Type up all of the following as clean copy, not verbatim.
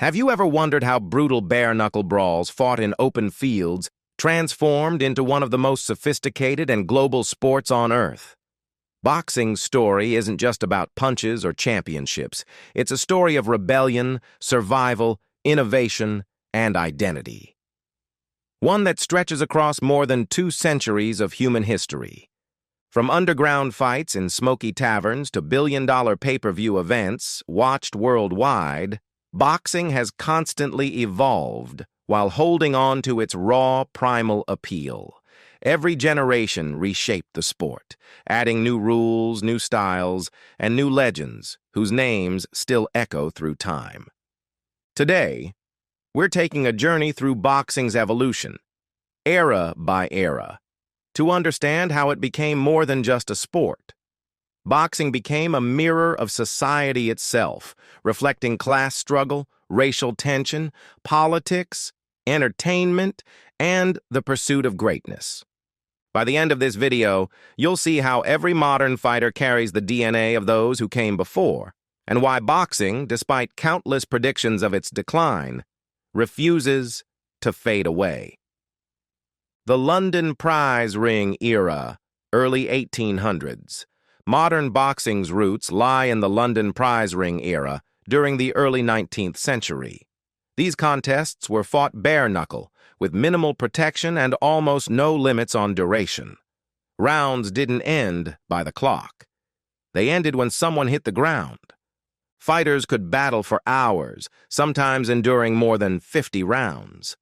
Have you ever wondered how brutal bare-knuckle brawls fought in open fields transformed into one of the most sophisticated and global sports on Earth? Boxing's story isn't just about punches or championships. It's a story of rebellion, survival, innovation, and identity. One that stretches across more than 2 centuries of human history. From underground fights in smoky taverns to billion-dollar pay-per-view events watched worldwide, boxing has constantly evolved while holding on to its raw, primal appeal. Every generation reshaped the sport, adding new rules, new styles, and new legends whose names still echo through time. Today, we're taking a journey through boxing's evolution, era by era, to understand how it became more than just a sport. Boxing became a mirror of society itself, reflecting class struggle, racial tension, politics, entertainment, and the pursuit of greatness. By the end of this video, you'll see how every modern fighter carries the DNA of those who came before, and why boxing, despite countless predictions of its decline, refuses to fade away. The London prize ring era, early 1800s. Modern boxing's roots lie in the London prize ring era during the early 19th century. These contests were fought bare-knuckle, with minimal protection and almost no limits on duration. Rounds didn't end by the clock. They ended when someone hit the ground. Fighters could battle for hours, sometimes enduring more than 50 rounds.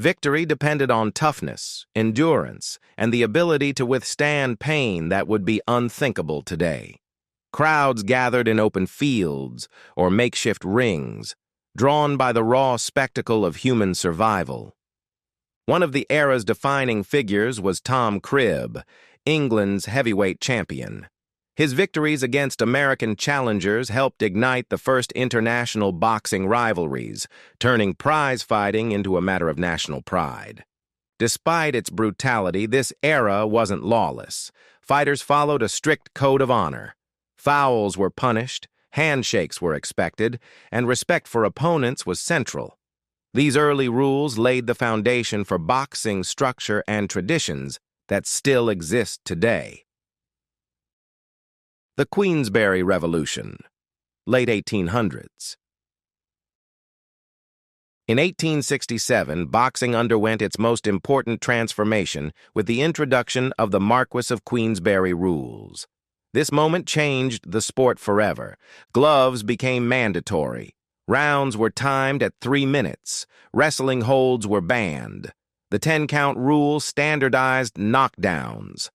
Victory depended on toughness, endurance, and the ability to withstand pain that would be unthinkable today. Crowds gathered in open fields or makeshift rings, drawn by the raw spectacle of human survival. One of the era's defining figures was Tom Cribb, England's heavyweight champion. His victories against American challengers helped ignite the first international boxing rivalries, turning prize fighting into a matter of national pride. Despite its brutality, this era wasn't lawless. Fighters followed a strict code of honor. Fouls were punished, handshakes were expected, and respect for opponents was central. These early rules laid the foundation for boxing structure and traditions that still exist today. The Queensberry Revolution, late 1800s. In 1867, boxing underwent its most important transformation with the introduction of the Marquess of Queensberry rules. This moment changed the sport forever. Gloves became mandatory. Rounds were timed at 3 minutes. Wrestling holds were banned. The 10-count rule standardized knockdowns.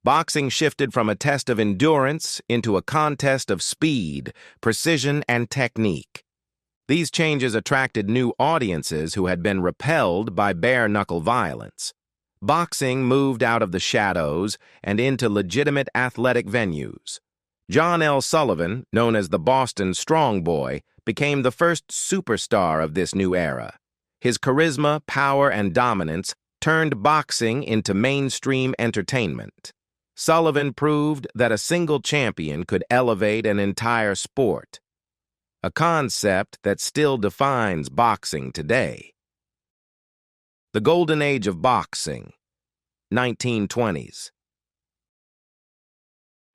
Boxing shifted from a test of endurance into a contest of speed, precision, and technique. These changes attracted new audiences who had been repelled by bare-knuckle violence. Boxing moved out of the shadows and into legitimate athletic venues. John L. Sullivan, known as the Boston Strong Boy, became the first superstar of this new era. His charisma, power, and dominance turned boxing into mainstream entertainment. Sullivan proved that a single champion could elevate an entire sport, a concept that still defines boxing today. The Golden Age of Boxing, 1920s.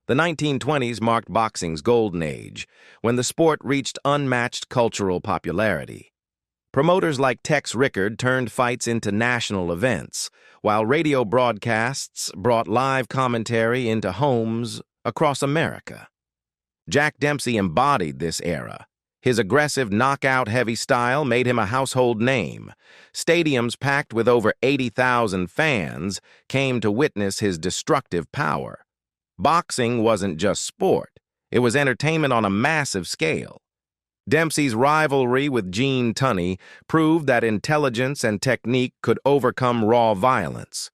The 1920s marked boxing's golden age, when the sport reached unmatched cultural popularity. Promoters like Tex Rickard turned fights into national events, while radio broadcasts brought live commentary into homes across America. Jack Dempsey embodied this era. His aggressive, knockout-heavy style made him a household name. Stadiums packed with over 80,000 fans came to witness his destructive power. Boxing wasn't just sport. It was entertainment on a massive scale. Dempsey's rivalry with Gene Tunney proved that intelligence and technique could overcome raw violence.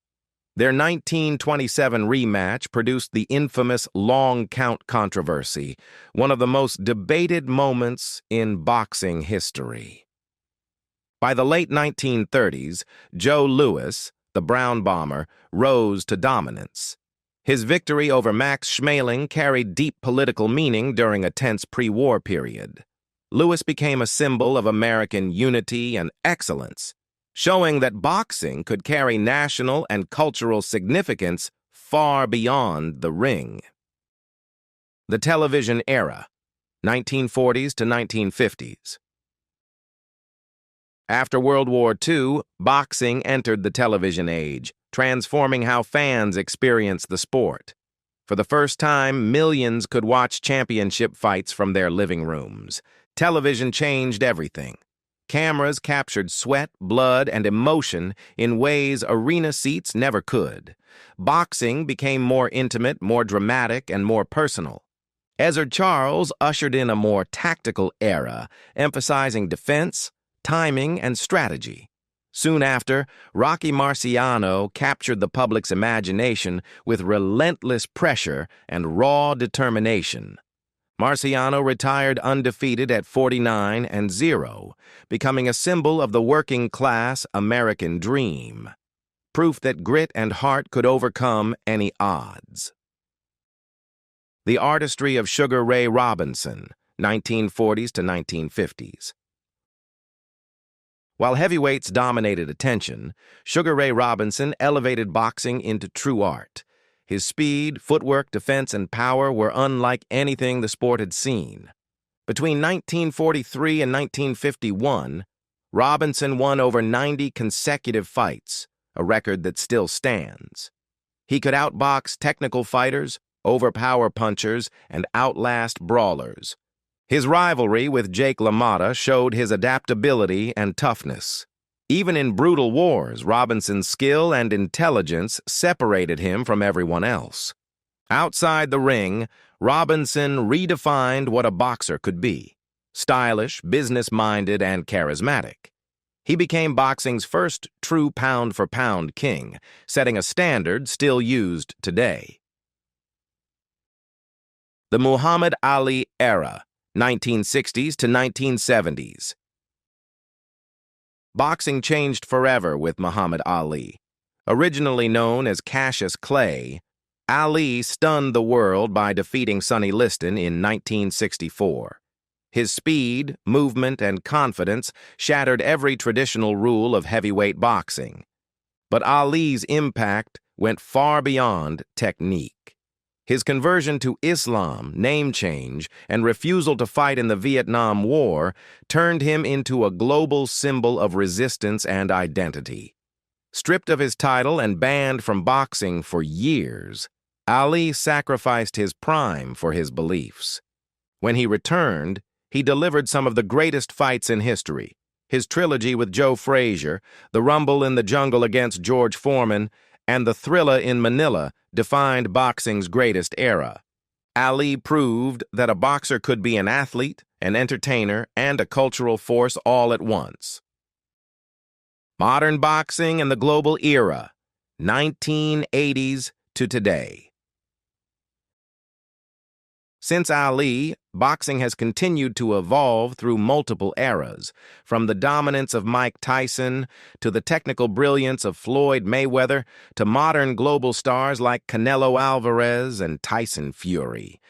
Their 1927 rematch produced the infamous long count controversy, one of the most debated moments in boxing history. By the late 1930s, Joe Louis, the Brown Bomber, rose to dominance. His victory over Max Schmeling carried deep political meaning during a tense pre-war period. Lewis became a symbol of American unity and excellence, showing that boxing could carry national and cultural significance far beyond the ring. The television era, 1940s to 1950s. After World War II, boxing entered the television age, transforming how fans experienced the sport. For the first time, millions could watch championship fights from their living rooms. Television changed everything. Cameras captured sweat, blood, and emotion in ways arena seats never could. Boxing became more intimate, more dramatic, and more personal. Ezzard Charles ushered in a more tactical era, emphasizing defense, timing, and strategy. Soon after, Rocky Marciano captured the public's imagination with relentless pressure and raw determination. Marciano retired undefeated at 49-0, becoming a symbol of the working-class American dream. Proof that grit and heart could overcome any odds. The artistry of Sugar Ray Robinson, 1940s to 1950s. While heavyweights dominated attention, Sugar Ray Robinson elevated boxing into true art. His speed, footwork, defense, and power were unlike anything the sport had seen. Between 1943 and 1951, Robinson won over 90 consecutive fights, a record that still stands. He could outbox technical fighters, overpower punchers, and outlast brawlers. His rivalry with Jake LaMotta showed his adaptability and toughness. Even in brutal wars, Robinson's skill and intelligence separated him from everyone else. Outside the ring, Robinson redefined what a boxer could be: stylish, business-minded, and charismatic. He became boxing's first true pound-for-pound king, setting a standard still used today. The Muhammad Ali era, 1960s to 1970s. Boxing changed forever with Muhammad Ali. Originally known as Cassius Clay, Ali stunned the world by defeating Sonny Liston in 1964. His speed, movement, and confidence shattered every traditional rule of heavyweight boxing. But Ali's impact went far beyond technique. His conversion to Islam, name change, and refusal to fight in the Vietnam War turned him into a global symbol of resistance and identity. Stripped of his title and banned from boxing for years, Ali sacrificed his prime for his beliefs. When he returned, he delivered some of the greatest fights in history. His trilogy with Joe Frazier, the Rumble in the Jungle against George Foreman, and the Thrilla in Manila defined boxing's greatest era. Ali proved that a boxer could be an athlete, an entertainer, and a cultural force all at once. Modern boxing and the global era, 1980s to today. Since Ali, boxing has continued to evolve through multiple eras, from the dominance of Mike Tyson to the technical brilliance of Floyd Mayweather to modern global stars like Canelo Alvarez and Tyson Fury.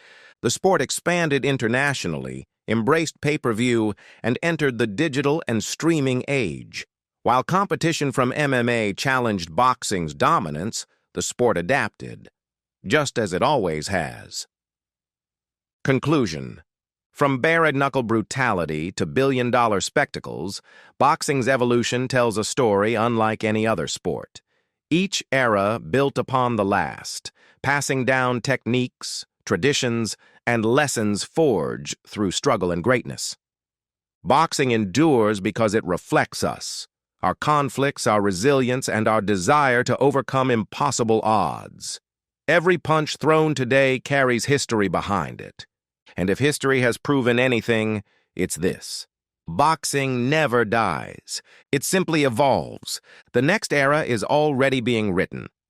The sport expanded internationally, embraced pay-per-view, and entered the digital and streaming age. While competition from MMA challenged boxing's dominance, the sport adapted, just as it always has. Conclusion. From bare-knuckle brutality to billion-dollar spectacles, boxing's evolution tells a story unlike any other sport. Each era built upon the last, passing down techniques, traditions, and lessons forged through struggle and greatness. Boxing endures because it reflects us, our conflicts, our resilience, and our desire to overcome impossible odds. Every punch thrown today carries history behind it. And if history has proven anything, it's this: boxing never dies. It simply evolves. The next era is already being written,